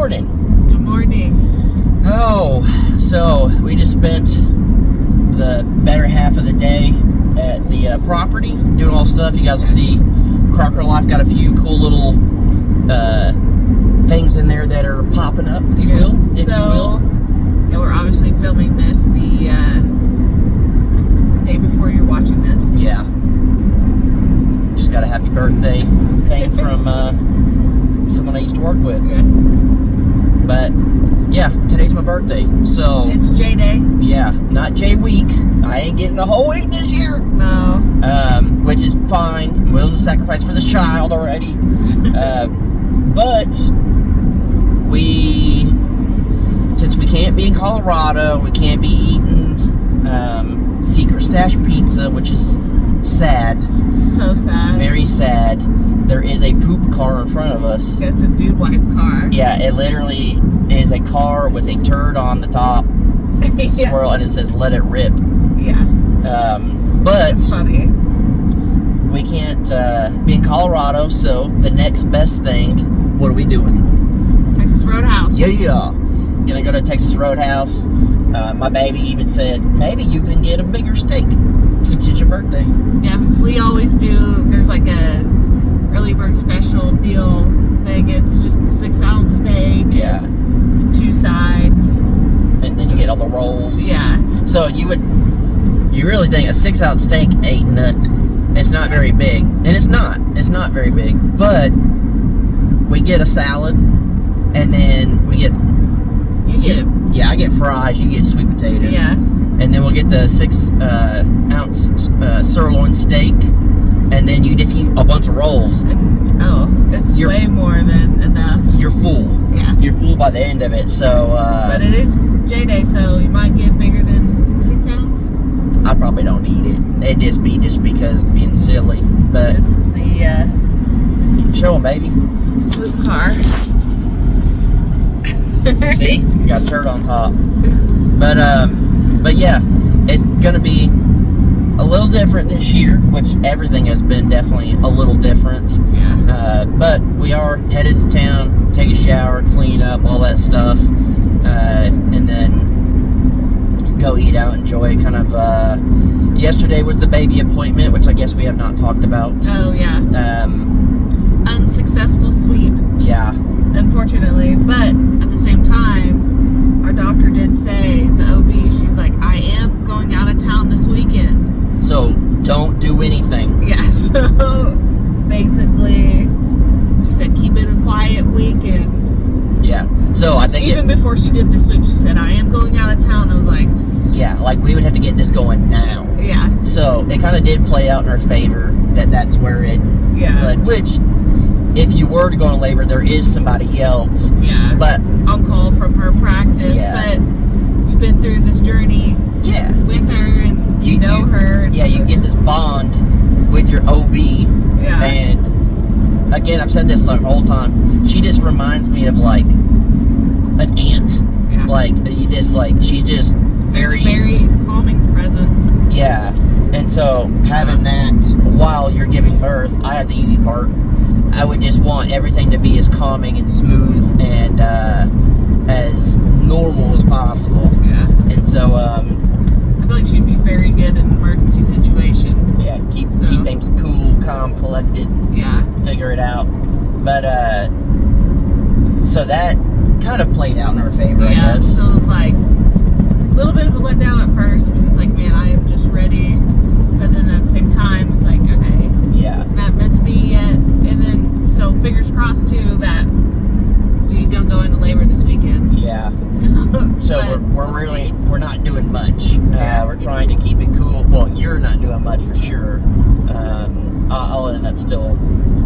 morning. Good morning. Oh, so we just spent the better half of the day at the property doing all stuff. You guys will see Crocker Life got a few cool little things in there that are popping up, if you will. Yeah, we're obviously filming this the day before you're watching this. Yeah. Just got a happy birthday thing from someone I used to work with. Yeah. But yeah, today's my birthday, so It's J Day. yeah, not J week. I ain't getting a whole week this year. No. Which is fine. I'm willing to sacrifice for this child already. But since we can't be in Colorado, we can't be eating Secret Stash pizza, which is sad. So sad. Very sad. There is a poop car in front of us. It's a dude wipe car. Yeah, it literally is a car with a turd on the top, swirl, and it says "Let it rip." Yeah. But It's funny. we can't be in Colorado, so the next best thing, what are we doing? Texas Roadhouse. Yeah. Gonna go to Texas Roadhouse. My baby even said, maybe you can get a bigger steak since it's your birthday. Yeah, because we always do, there's like a early bird special deal thing. It's just the 6-ounce steak. Yeah. And 2 sides. And then you get all the rolls. Yeah. So you really think a 6-ounce steak ain't nothing. It's not very big. And it's not very big. But we get a salad, and then we get... Yeah, I get fries, you get sweet potato. Yeah. And then we'll get the 6-ounce sirloin steak, and then you just eat a bunch of rolls. It's way more than enough. You're full. Yeah. You're full by the end of it, so... but it is J-Day, so you might get bigger than 6-ounce. I probably don't eat it. It'd just be because being silly. But This is the show them, baby. poop car. See? You got a turd on top. But yeah, it's gonna be a little different this year, which everything has been definitely a little different. Yeah. But we are headed to town, take a shower, clean up, all that stuff, and then go eat out, enjoy kind of. Yesterday was the baby appointment, which I guess we have not talked about. Oh, yeah. Unsuccessful sweep. Yeah. Unfortunately, but at the same time, our doctor did say, the OB, she's like, I am going out of town this weekend. So don't do anything. Yeah, so basically, she said, keep it a quiet weekend. Yeah. So I think even before she did the sweep, she said, I am going out of town. I was like, yeah, like we would have to get this going now. yeah. So it kind of did play out in our favor that's where it led, which if you were to go in labor, there is somebody else. Yeah. But on call from her practice. Yeah. But you've been through this journey with her, and you know her. And you get this bond with your OB. Yeah. And again, I've said this the whole time. She just reminds me of like an aunt. Yeah. Like you just she's just very calming presence. Yeah. And so having that while you're giving birth, I have the easy part. I would just want everything to be as calming and smooth and as normal as possible. Yeah. And so I feel like she'd be very good in an emergency situation. yeah, keep things cool, calm, collected. Yeah. Figure it out. But so that kind of played out in our favor, I guess. So it was like a little bit of a letdown at first, because it's like, man, I am just ready. But then at the same time, it's like, okay, Yeah. it's not meant to be yet. And then, so fingers crossed too that we don't go into labor this weekend. Yeah. So we're not doing much. We're trying to keep it cool. Well, you're not doing much for sure. I'll end up still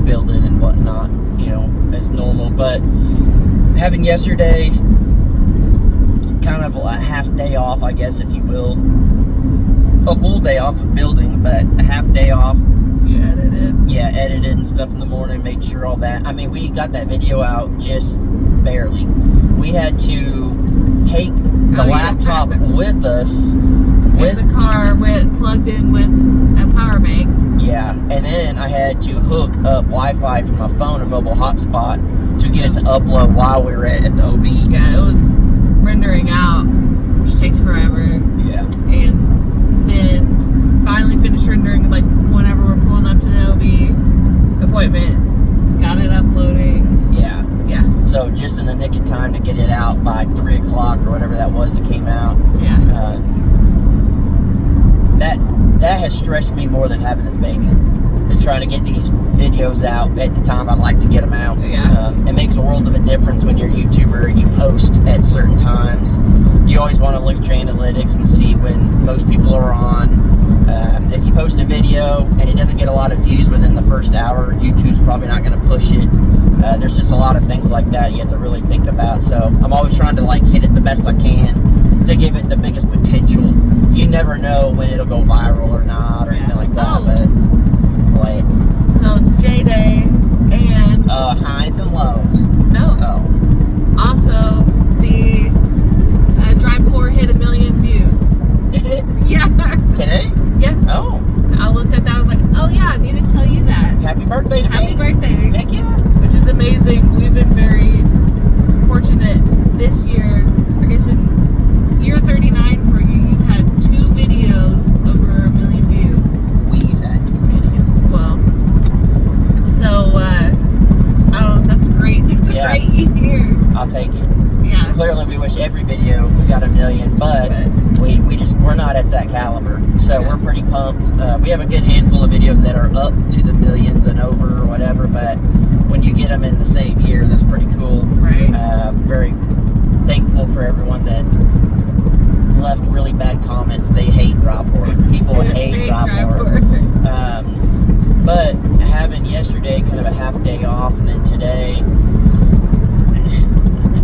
building and whatnot, as normal. But having yesterday kind of a half day off, I guess, if you will. A full day off of building, but a half day off. So you edited? Yeah, edited and stuff in the morning, made sure all that. I mean, we got that video out just barely. We had to take the laptop with us. With the car plugged in with a power bank. Yeah, and then I had to hook up Wi-Fi from my phone, a mobile hotspot, to get it to upload while we were at the OB. Yeah, it was rendering out, which takes forever. Yeah. And then finally finished rendering, like, whenever we're pulling up to the OB appointment, got it uploading. Yeah. Yeah. So just in the nick of time to get it out by 3 o'clock or whatever that was that came out. Yeah. That has stressed me more than having this baby. Is trying to get these videos out at the time I'd like to get them out. Yeah. It makes a world of a difference when you're a YouTuber and you post at certain times. You always want to look at your analytics and see when most people are on. If you post a video and it doesn't get a lot of views within the first hour, YouTube's probably not going to push it. There's just a lot of things like that you have to really think about. So I'm always trying to like hit it the best I can to give it the biggest potential. You never know when it'll go viral or not or anything like that. But wait. So it's J-Day and highs and lows. no. Oh. Also, the Dry Pour hit 1 million views. Did it? Yeah. Today? Yeah. Oh. So I looked at that. I was like, oh yeah, I need to tell you that. Happy birthday to me. Happy birthday. Heck yeah. Which is amazing. We've been very fortunate this year. I guess in year 39 for you, you've had 2 videos over 1 million views. We've had 2 videos. Well, so I don't know. That's great. It's a great year. I'll take it. Yeah. Clearly, we wish every video got 1 million, but we're not at that caliber. So we're pretty pumped. We have a good handful of videos that are up to the millions and over or whatever, but when you get them in the same year, that's pretty cool. Right. Very thankful for everyone that left really bad comments. They hate Dry Pour. People hate Dry Pour. But having yesterday kind of a half day off, and then today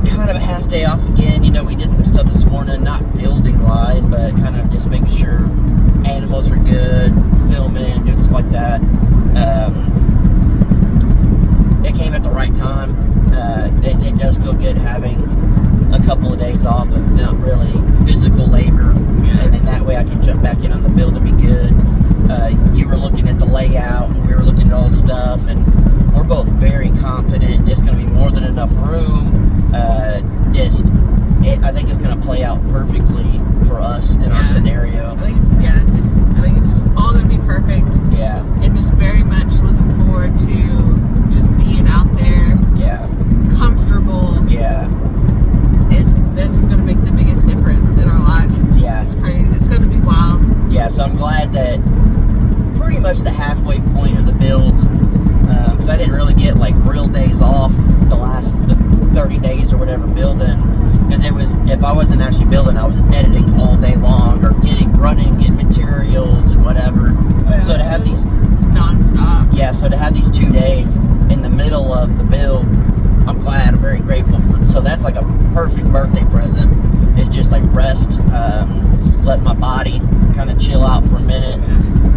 kind of a half day off again. You know, we did some stuff this morning, not building wise, but kind of just making sure animals are good, filming, doing stuff like that. It came at the right time. It does feel good having a couple of days off of not really physical labor, and then that way I can jump back in on the build and be good. You were looking at the layout, and we were looking at all the stuff, and we're both very confident it's going to be more than enough room. I think it's going to play out perfectly for us in our scenario. I think it's just all going to be perfect. Yeah. And just very much looking forward to just being out there. Yeah. Comfortable. Yeah. That's going to make the biggest difference in our life. Yeah. It's going to be wild. Yeah, so I'm glad that pretty much the halfway point of the build, because I didn't really get like real days off the 30 days or whatever building, because if I wasn't actually building, I was editing all day long or getting materials and whatever. Yeah, so to have these nonstop. Yeah, so to have these 2 days in the middle of the build, I'm glad. I'm very grateful for. So that's like a perfect birthday present. It's just like rest, let my body kind of chill out for a minute,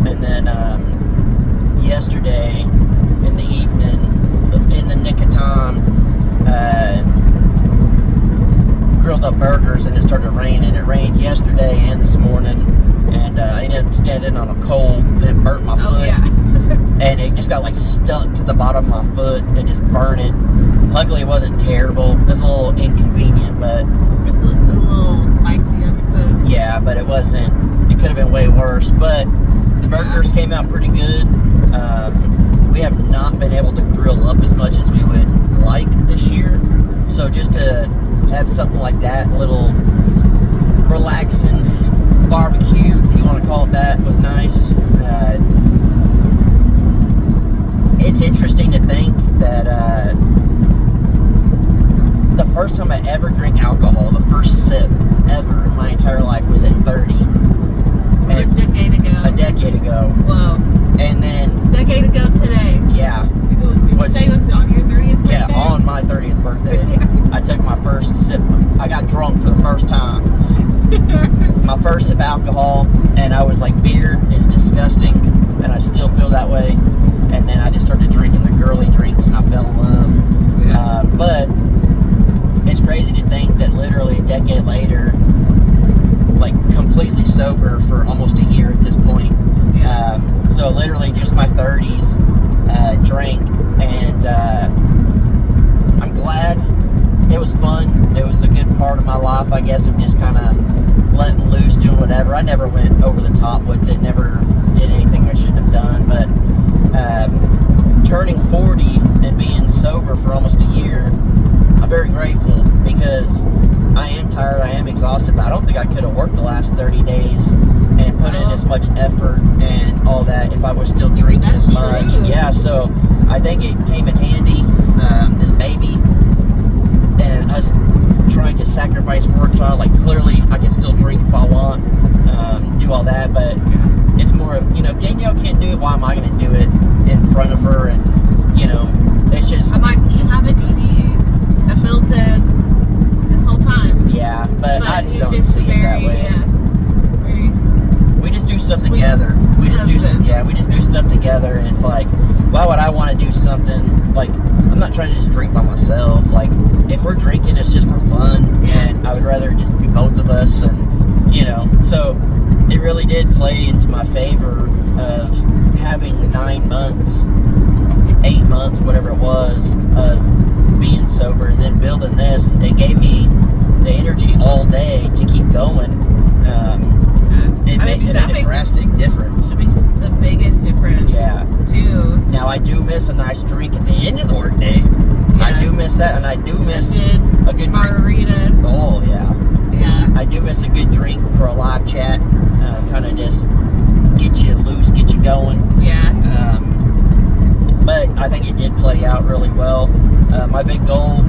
and then yesterday in the evening, in the nick of time, we grilled up burgers and it started raining. It rained yesterday and this morning, and I ended up standing on a coal and it burnt my foot. And it just got like stuck to the bottom of my foot and just burned it. Luckily it wasn't terrible. It was a little inconvenient, but it's a little spicy on your foot. Yeah, but it wasn't. It could have been way worse. But the burgers came out pretty good. We have not been able to grill up as much as we would like this year. So just to have something like that, a little relaxing barbecue, if you want to call it that, was nice. It's interesting to think that the first time I ever drank alcohol, the first sip ever in my entire life was at 30. It was a decade ago. A decade ago. Whoa. And then... decade ago today. Yeah. Did you say it was on your 30th birthday? Yeah, on my 30th birthday. I took my first sip. I got drunk for the first time. My first sip of alcohol, and I was like, beer is disgusting, and I still feel that way. And then I just started drinking the girly drinks, and I fell in love. Yeah. But it's crazy to think that literally a decade later, like completely sober for almost a year at this point. Yeah. So literally just my 30s, drank, and I'm glad was fun. It was a good part of my life, I guess, of just kind of letting loose, doing whatever. I never went over the top with it, never did anything I shouldn't have done, but turning 40 and being sober for almost a year, I'm very grateful because I am tired, I am exhausted, but I don't think I could have worked the last 30 days and put in as much effort and all that if I was still drinking as much. True. Yeah, so I think it came in handy, this baby and us trying to sacrifice for a child. Like, clearly I can still drink if I want, do all that, but it's more of, if Danielle can't do it, why am I going to do it in front of her? And, it's just... I'm like, you have a DD, a built-in this whole time. Yeah, but I just don't just see it that way. We just do stuff together. We just do stuff together, and it's like, why would I want to do something like, I'm not trying to just drink by myself. Like, if we're drinking, it's just for fun, and I would rather it just be both of us, and so it really did play into my favor of having 9 months, 8 months, whatever it was, of being sober, and then building this. It gave me the energy all day to keep going. It made a drastic difference. It makes the biggest difference. Yeah. Too. Now, I do miss a nice drink at the end of the workday. Yeah. I do miss that, and I do miss a good margarita. Drink. Oh, yeah. Yeah. I do miss a good drink for a live chat. Kind of just get you loose, get you going. Yeah. But I think it did play out really well. My big goal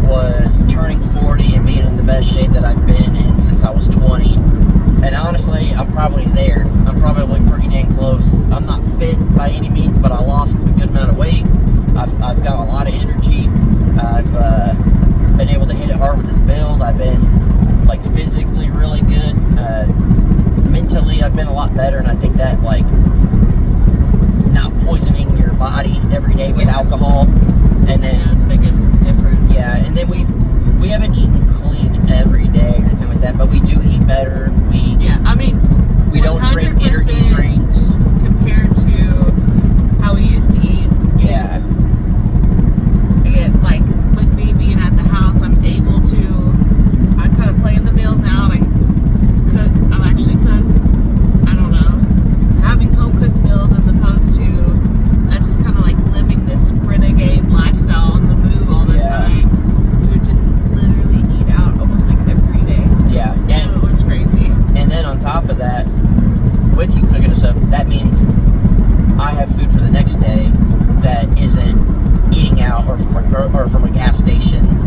was turning 40 and being in the best shape that I've been in since I was 20. And honestly, I'm probably there. I'm probably pretty dang close. I'm not fit by any means, but I lost a good amount of weight. I've got a lot of energy. I've been able to hit it hard with this build. I've been, like, physically really good. Mentally, I've been a lot better, and I think that, like, not poisoning your body every day with alcohol, and then it's making a difference. Yeah, and then we haven't eaten clean every day or anything like that, but we do eat better. We don't drink energy drinks compared to how we used to eat. Yeah. Again, like with me being at the house, I'm able to. I kind of plan the meals out. I cook. I'll actually cook. I don't know, having home cooked meals as opposed to just kind of like living this renegade lifestyle on the move all the time. We would just literally eat out almost like every day. Yeah, and it was crazy. And then on top of that, with you cooking us up, that means I have food for the next day that isn't eating out or from a gas station.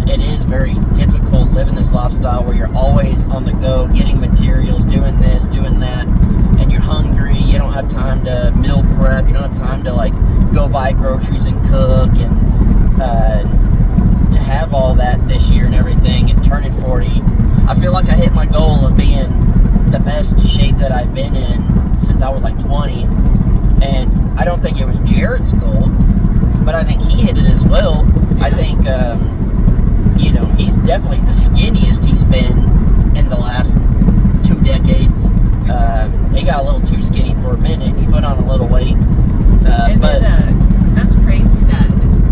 It is very difficult living this lifestyle where you're always on the go, getting materials, doing this, doing that, and you're hungry. You don't have time to meal prep. You don't have time to like go buy groceries and cook, and to have all that this year and everything, and turning 40, I feel like I hit my goal of being the best shape that I've been in since I was like 20, and I don't think it was Jared's goal, but I think he hit it as well. I think, he's definitely the skinniest he's been in the last 2 decades. He got a little too skinny for a minute. He put on a little weight. That's crazy that it's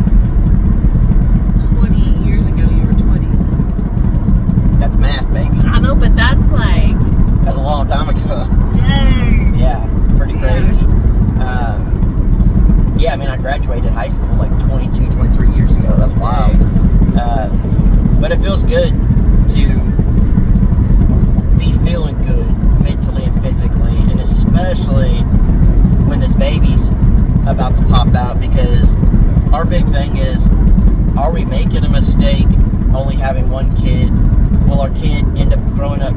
20 years ago you were 20. That's math, baby. I know, but that's a long time ago. Dang. Yeah, pretty crazy. I graduated high school like 22, 23 years ago. That's wild. But it feels good to be feeling good mentally and physically, and especially when this baby's about to pop out, because our big thing is, are we making a mistake only having one kid? Will our kid end up growing up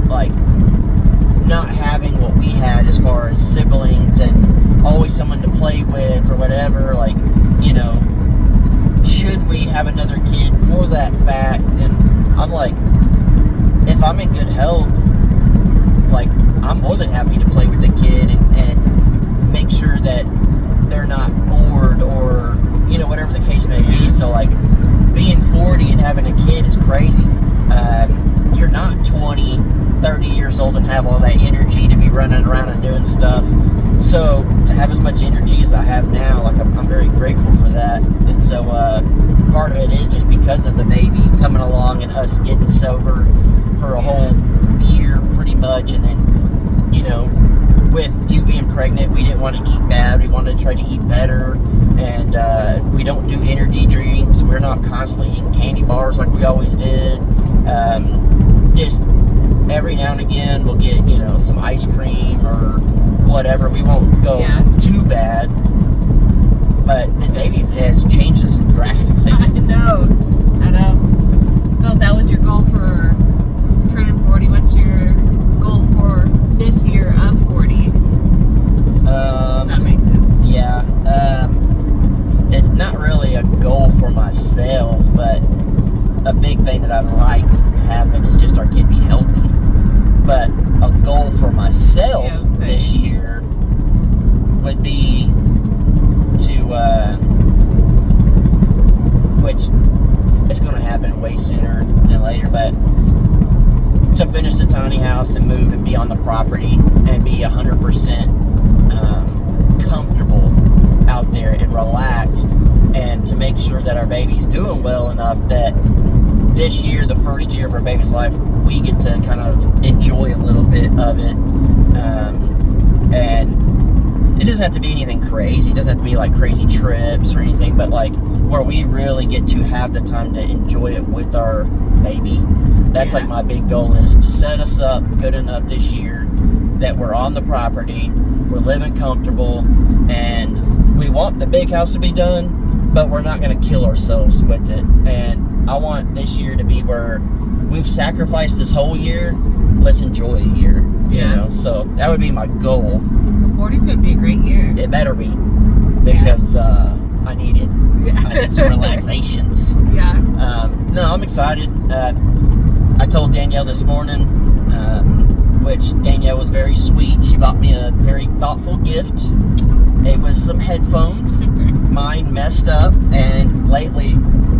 like not having what we had as far as siblings and always someone to play with or whatever? Like, should we have another kid for that fact? And I'm like, if I'm in good health, like, I'm more than happy to play with the kid and make sure that they're not bored or, whatever the case may be. So, like, being 40 and having a kid is crazy. You're not 20, 30 years old and have all that energy to be running around and doing stuff. So to have as much energy as I have now, like, I'm very grateful for that. And so part of it is just because because of the baby coming along and us getting sober for a whole year pretty much. And then, you know, with you being pregnant, we didn't want to eat bad. We wanted to try to eat better. And we don't do energy drinks. We're not constantly eating candy bars like we always did. Just every now and again we'll get, you know, some ice cream or whatever. We won't go too bad. But this baby has changed us drastically. I know. So that was your goal for turning 40. What's your goal for this year of 40? Does that make sense? Yeah. It's not really a goal for myself, but a big thing that I'd like to happen is just our kid be healthy. But a goal for myself this year would be to, which it's going to happen way sooner than later, but to finish the tiny house and move and be on the property and be 100% comfortable out there and relaxed, and to make sure that our baby's doing well enough that this year, the first year of our baby's life, we get to kind of enjoy a little bit of it. And it doesn't have to be anything crazy. It doesn't have to be like crazy trips or anything, but like where we really get to have the time to enjoy it with our baby. That's like my big goal, is to set us up good enough this year that we're on the property, we're living comfortable, and we want the big house to be done, but we're not going to kill ourselves with it. And I want this year to be where we've sacrificed this whole year, let's enjoy a year, you know? So that would be my goal. So 40 is going to be a great year. It better be, because I need it. I need some relaxations. No, I'm excited. I told Danielle this morning, which Danielle was very sweet. She bought me a very thoughtful gift. It was some headphones. Mine messed up, and lately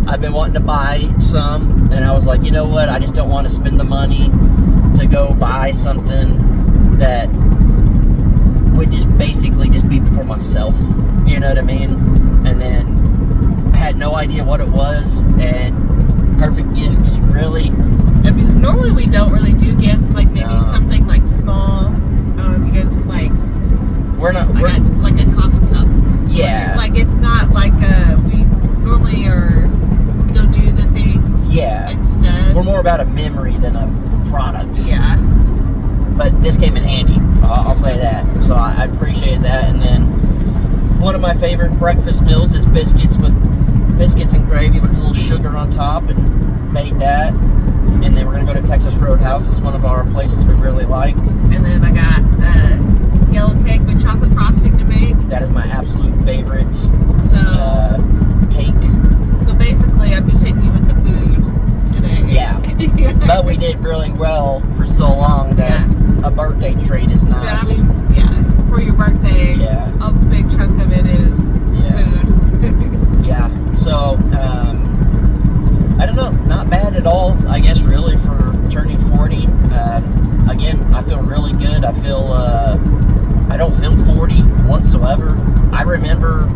I've been wanting to buy some, and I was like, you know what? I just don't want to spend the money to go buy something that would just basically just be for myself. You know what I mean? And then I had no idea what it was, and perfect gifts, really. Normally we don't really do gifts, like maybe something like small. I don't know if you guys like. We're not like a coffee cup. Yeah. Like it's not like we normally go do the things. Yeah. Instead. We're more about a memory than a product. Yeah. But this came in handy. I'll say that. So I appreciate that. And then one of my favorite breakfast meals is biscuits and gravy with a little sugar on top, and made that. And then we're going to go to Texas Roadhouse. It's one of our places we really like. And then I got yellow cake with chocolate frosting to make. That is my absolute favorite cake. So basically, I'm just hitting you with the food today. Yeah. But we did really well for so long that a birthday treat is nice. For your birthday, a big chunk of it is food. So, I don't know, not bad at all, I guess, really, for turning 40. Again, I feel really good. I feel, I don't feel 40 whatsoever. I remember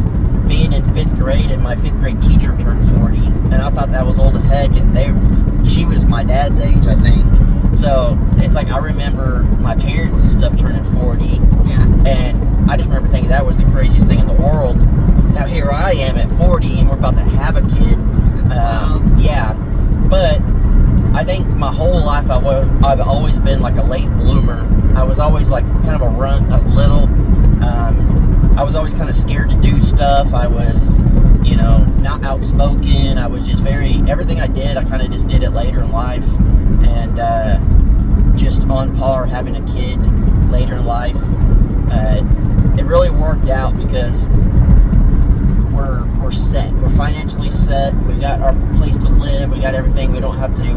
being in 5th grade, and my 5th grade teacher turned 40, and I thought that was old as heck, and she was my dad's age, I think. So, it's like, I remember my parents and stuff turning 40, and I just remember thinking that was the craziest thing in the world. Now, here I am at 40, and we're about to have a kid. But I think my whole life I've always been like a late bloomer. I was always like kind of a runt. I was little. I was always kind of scared to do stuff. I was, you know, not outspoken. I was just everything I did, I kind of just did it later in life. And just on par having a kid later in life. It really worked out because we're set. We're financially set. We got our place to live. We got everything. We don't have to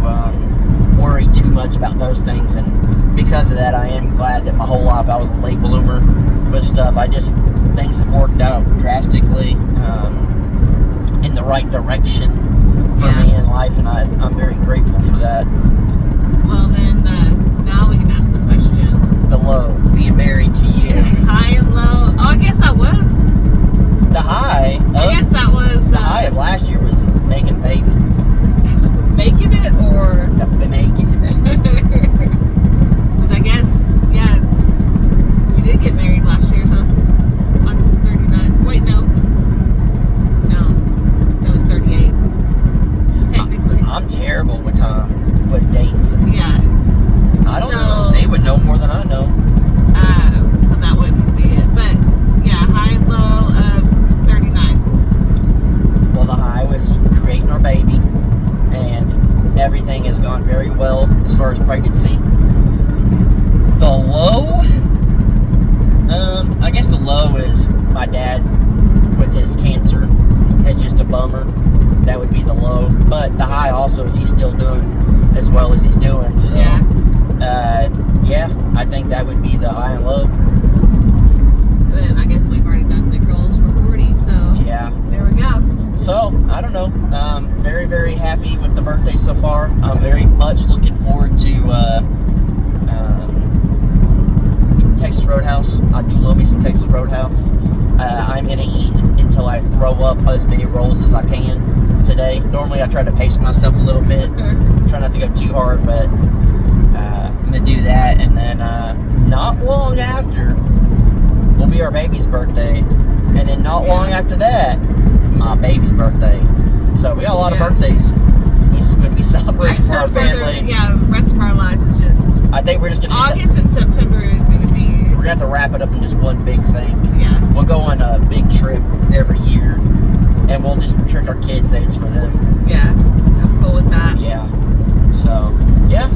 worry too much about those things. And because of that, I am glad that my whole life I was a late bloomer with stuff. Things have worked out drastically in the right direction for me in life, and I'm very grateful for that. Well, then now we can ask the question. The low, being married to you. High and low. Oh, I guess that was. The high. I guess that was. The high of last year was making a baby. baby, and everything has gone very well as far as pregnancy. The low, I guess the low is my dad with his cancer. It's just a bummer. That would be the low. But the high also is he's still doing as well as he's doing. So, yeah, I think that would be the high and low. Then I guess we've already done the goals for 40, so yeah, there we go. So, I don't know. Very, very happy with the birthday so far. I'm very much looking forward to Texas Roadhouse. I do love me some Texas Roadhouse. I'm going to eat until I throw up as many rolls as I can today. Normally I try to pace myself a little bit. Try not to go too hard, but I'm going to do that. And then not long after will be our baby's birthday. And then not long after that, my baby's birthday. So we got a lot of birthdays. We're going to be celebrating for our family. Yeah, the rest of our lives is just... I think we're just going to... August and September is going to be... We're going to have to wrap it up in just one big thing. Yeah. We'll go on a big trip every year, and we'll just trick our kids, say it's for them. Yeah, I'm cool with that. Yeah. So, yeah.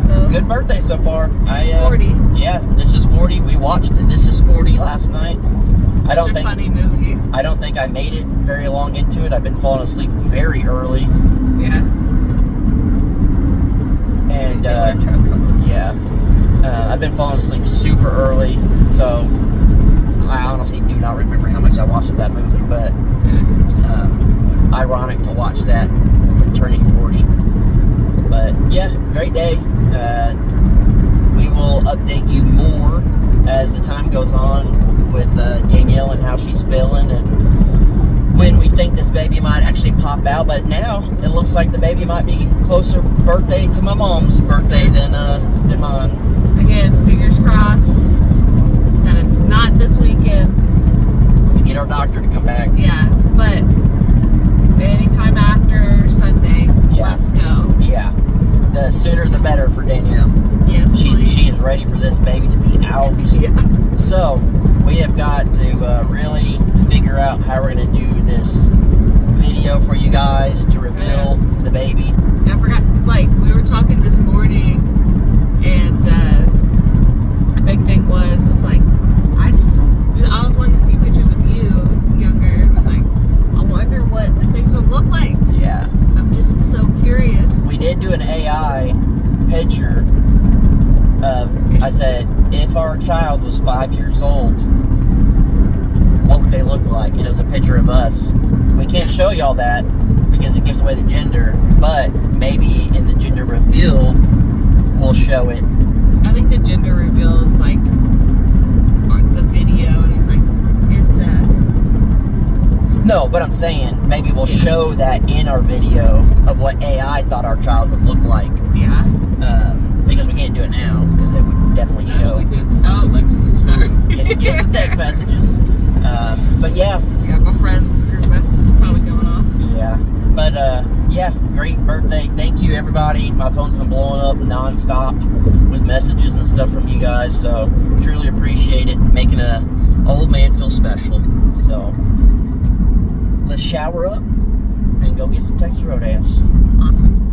So good birthday so far. This is 40. Yeah, this is 40. We watched This Is 40 last night. Such a funny movie. I don't think I made it very long into it. I've been falling asleep very early. Yeah. And, yeah. I've been falling asleep super early, so I honestly do not remember how much I watched of that movie, but ironic to watch that when turning 40. But, yeah, great day. We will update you more as the time goes on with Danielle and how she's feeling and when we think this baby might actually pop out. But now it looks like the baby might be closer birthday to my mom's birthday than mine. Again, fingers crossed that it's not this weekend. We need our doctor to come back. Yeah, but anytime after Sunday, let's go. Yeah, the sooner the better for Danielle. Yes, she is ready for this baby to be out. Yeah. So we have got to really figure out how we're going to do this video for you guys to reveal the baby. And I forgot, like, we were talking this morning, and the big thing was like, I was wanting to see pictures of you younger. I was like, I wonder what this baby's going to look like. Yeah. I'm just so curious. We did do an AI picture of, I said, if our child was 5 years old, what would they look like? And it was a picture of us. We can't show y'all that because it gives away the gender, but maybe in the gender reveal, we'll show it. I think the gender reveal is like on the video, and he's like, it's a... No, but I'm saying maybe we'll show that in our video of what AI thought our child would look like. Yeah. Because we can't do it now because it would definitely show. Oh, Alexis is sorry. Get some text messages. But yeah. Yeah, my friend's group message is probably going off. Yeah. But yeah, great birthday. Thank you, everybody. My phone's been blowing up nonstop with messages and stuff from you guys. So truly appreciate it. Making a old man feel special. So let's shower up and go get some Texas Roadhouse. Awesome.